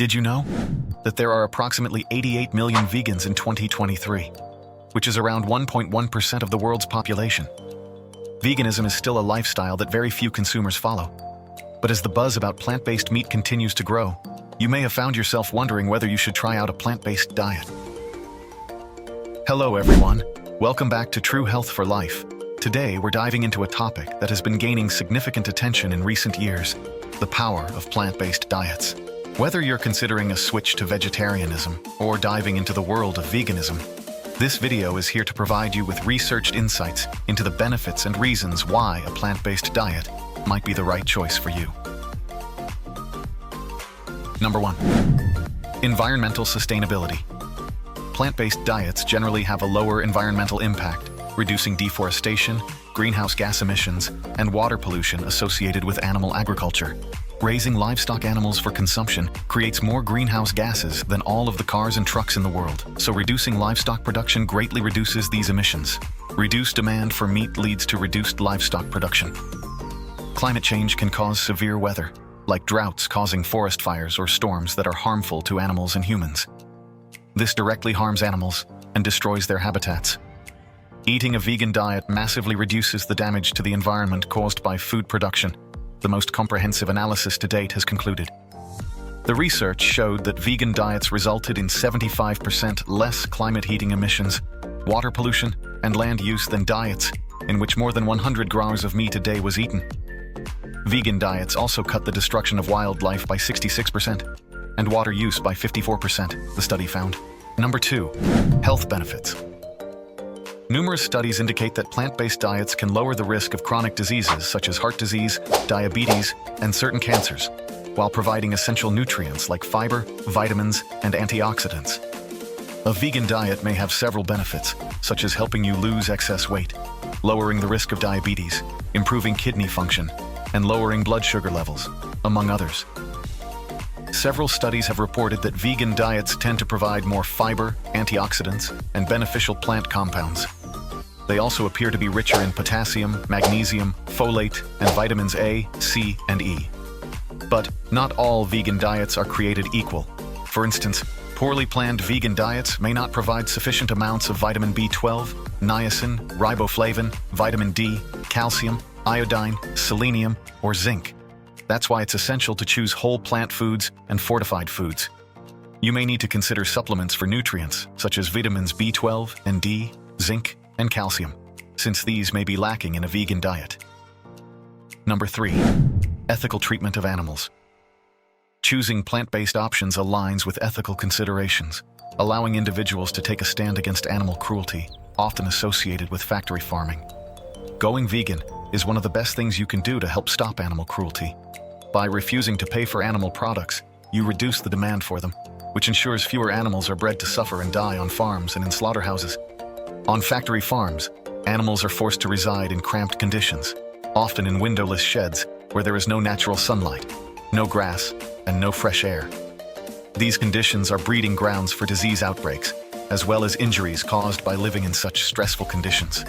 Did you know that there are approximately 88 million vegans in 2023, which is around 1.1% of the world's population? Veganism is still a lifestyle that very few consumers follow. But as the buzz about plant-based meat continues to grow, you may have found yourself wondering whether you should try out a plant-based diet. Hello everyone, welcome back to True Health for Life. Today we're diving into a topic that has been gaining significant attention in recent years, the power of plant-based diets. Whether you're considering a switch to vegetarianism or diving into the world of veganism, this video is here to provide you with researched insights into the benefits and reasons why a plant-based diet might be the right choice for you. Number 1. Environmental sustainability. Plant-based diets generally have a lower environmental impact, reducing deforestation, greenhouse gas emissions, and water pollution associated with animal agriculture. Raising livestock animals for consumption creates more greenhouse gases than all of the cars and trucks in the world, so reducing livestock production greatly reduces these emissions. Reduced demand for meat leads to reduced livestock production. Climate change can cause severe weather, like droughts causing forest fires or storms that are harmful to animals and humans. This directly harms animals and destroys their habitats. Eating a vegan diet massively reduces the damage to the environment caused by food production. The most comprehensive analysis to date has concluded. The research showed that vegan diets resulted in 75% less climate heating emissions, water pollution, and land use than diets in which more than 100 grams of meat a day was eaten. Vegan diets also cut the destruction of wildlife by 66% and water use by 54%, the study found. Number 2. Health benefits. Numerous studies indicate that plant-based diets can lower the risk of chronic diseases such as heart disease, diabetes, and certain cancers, while providing essential nutrients like fiber, vitamins, and antioxidants. A vegan diet may have several benefits, such as helping you lose excess weight, lowering the risk of diabetes, improving kidney function, and lowering blood sugar levels, among others. Several studies have reported that vegan diets tend to provide more fiber, antioxidants, and beneficial plant compounds. They also appear to be richer in potassium, magnesium, folate, and vitamins A, C, and E. But not all vegan diets are created equal. For instance, poorly planned vegan diets may not provide sufficient amounts of vitamin B12, niacin, riboflavin, vitamin D, calcium, iodine, selenium, or zinc. That's why it's essential to choose whole plant foods and fortified foods. You may need to consider supplements for nutrients, such as vitamins B12 and D, zinc, and calcium, since these may be lacking in a vegan diet. Number 3. Ethical treatment of animals. Choosing plant-based options aligns with ethical considerations, allowing individuals to take a stand against animal cruelty, often associated with factory farming. Going vegan is one of the best things you can do to help stop animal cruelty. By refusing to pay for animal products, you reduce the demand for them, which ensures fewer animals are bred to suffer and die on farms and in slaughterhouses. On factory farms, animals are forced to reside in cramped conditions, often in windowless sheds where there is no natural sunlight, no grass, and no fresh air. These conditions are breeding grounds for disease outbreaks, as well as injuries caused by living in such stressful conditions.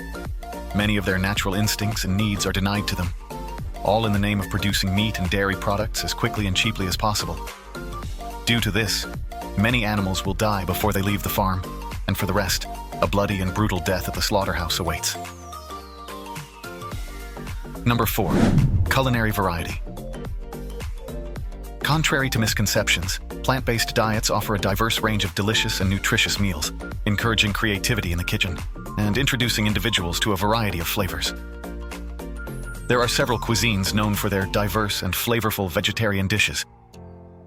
Many of their natural instincts and needs are denied to them, all in the name of producing meat and dairy products as quickly and cheaply as possible. Due to this, many animals will die before they leave the farm, and for the rest, a bloody and brutal death at the slaughterhouse awaits. Number 4. Culinary variety. Contrary to misconceptions, plant-based diets offer a diverse range of delicious and nutritious meals, encouraging creativity in the kitchen and introducing individuals to a variety of flavors. There are several cuisines known for their diverse and flavorful vegetarian dishes.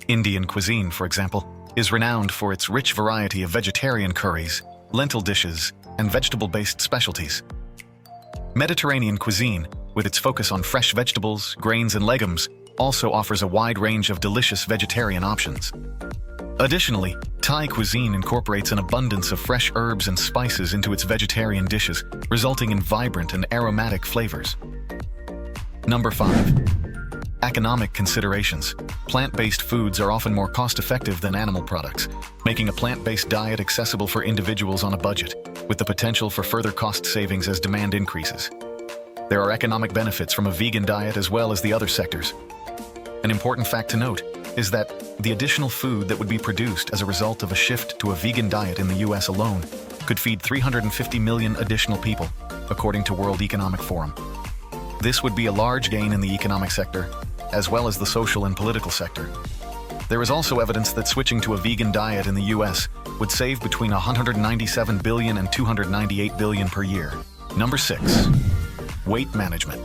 Indian cuisine, for example, is renowned for its rich variety of vegetarian curries, lentil dishes, and vegetable-based specialties. Mediterranean cuisine, with its focus on fresh vegetables, grains, and legumes, also offers a wide range of delicious vegetarian options. Additionally, Thai cuisine incorporates an abundance of fresh herbs and spices into its vegetarian dishes, resulting in vibrant and aromatic flavors. Number 5. Economic considerations. Plant-based foods are often more cost-effective than animal products, making a plant-based diet accessible for individuals on a budget, with the potential for further cost savings as demand increases. There are economic benefits from a vegan diet as well as the other sectors. An important fact to note is that the additional food that would be produced as a result of a shift to a vegan diet in the US alone could feed 350 million additional people, according to World Economic Forum. This would be a large gain in the economic sector, as well as the social and political sector. There is also evidence that switching to a vegan diet in the US would save between 197 billion and 298 billion per year. Number 6. Weight management.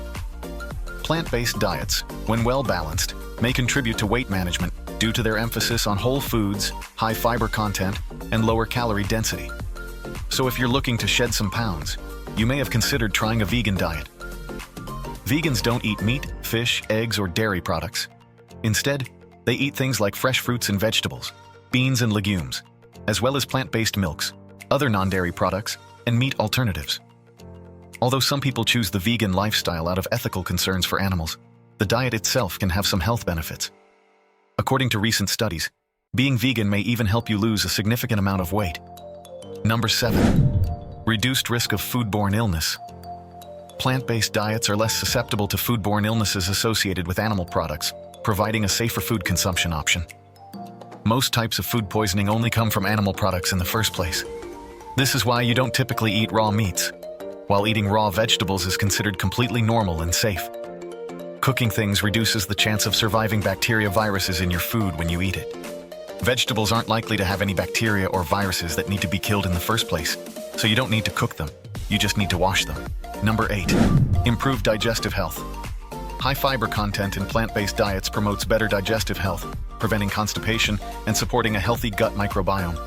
Plant-based diets, when well balanced, may contribute to weight management due to their emphasis on whole foods, high fiber content, and lower calorie density. So if you're looking to shed some pounds, you may have considered trying a vegan diet. Vegans don't eat meat, fish, eggs, or dairy products. Instead, they eat things like fresh fruits and vegetables, beans and legumes, as well as plant-based milks, other non-dairy products, and meat alternatives. Although some people choose the vegan lifestyle out of ethical concerns for animals, the diet itself can have some health benefits. According to recent studies, being vegan may even help you lose a significant amount of weight. Number 7. Reduced risk of foodborne illness. Plant-based diets are less susceptible to foodborne illnesses associated with animal products, providing a safer food consumption option. Most types of food poisoning only come from animal products in the first place. This is why you don't typically eat raw meats, while eating raw vegetables is considered completely normal and safe. Cooking things reduces the chance of surviving bacteria viruses in your food when you eat it. Vegetables aren't likely to have any bacteria or viruses that need to be killed in the first place, so you don't need to cook them, you just need to wash them. Number 8. Improved digestive health. High fiber content in plant-based diets promotes better digestive health, preventing constipation and supporting a healthy gut microbiome.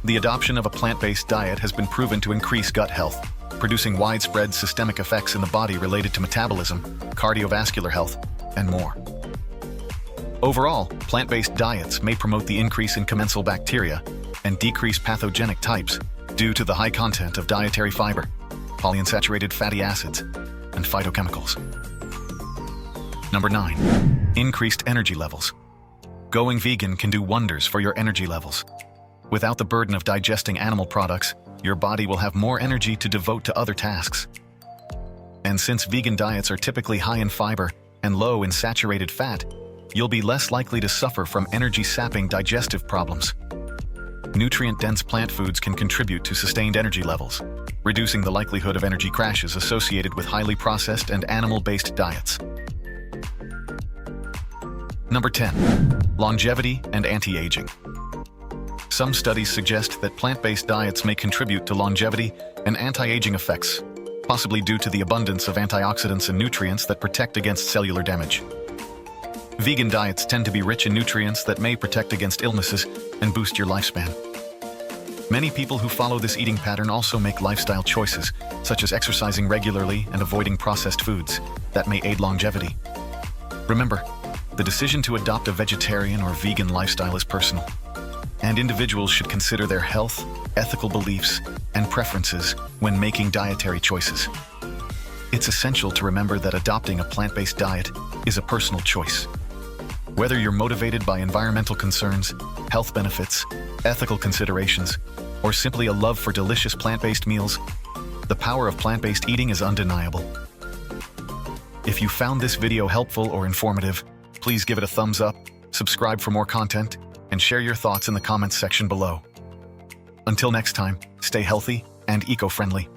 The adoption of a plant-based diet has been proven to increase gut health, producing widespread systemic effects in the body related to metabolism, cardiovascular health, and more. Overall, plant-based diets may promote the increase in commensal bacteria and decrease pathogenic types due to the high content of dietary fiber, polyunsaturated fatty acids, and phytochemicals. Number 9. Increased energy levels. Going vegan can do wonders for your energy levels. Without the burden of digesting animal products, your body will have more energy to devote to other tasks. And since vegan diets are typically high in fiber and low in saturated fat, you'll be less likely to suffer from energy-sapping digestive problems. Nutrient-dense plant foods can contribute to sustained energy levels, reducing the likelihood of energy crashes associated with highly processed and animal-based diets. Number 10. Longevity and anti-aging. Some studies suggest that plant-based diets may contribute to longevity and anti-aging effects, possibly due to the abundance of antioxidants and nutrients that protect against cellular damage. Vegan diets tend to be rich in nutrients that may protect against illnesses and boost your lifespan. Many people who follow this eating pattern also make lifestyle choices, such as exercising regularly and avoiding processed foods, that may aid longevity. Remember, the decision to adopt a vegetarian or vegan lifestyle is personal, and individuals should consider their health, ethical beliefs, and preferences when making dietary choices. It's essential to remember that adopting a plant-based diet is a personal choice. Whether you're motivated by environmental concerns, health benefits, ethical considerations, or simply a love for delicious plant-based meals, the power of plant-based eating is undeniable. If you found this video helpful or informative, please give it a thumbs up, subscribe for more content, and share your thoughts in the comments section below. Until next time, stay healthy and eco-friendly.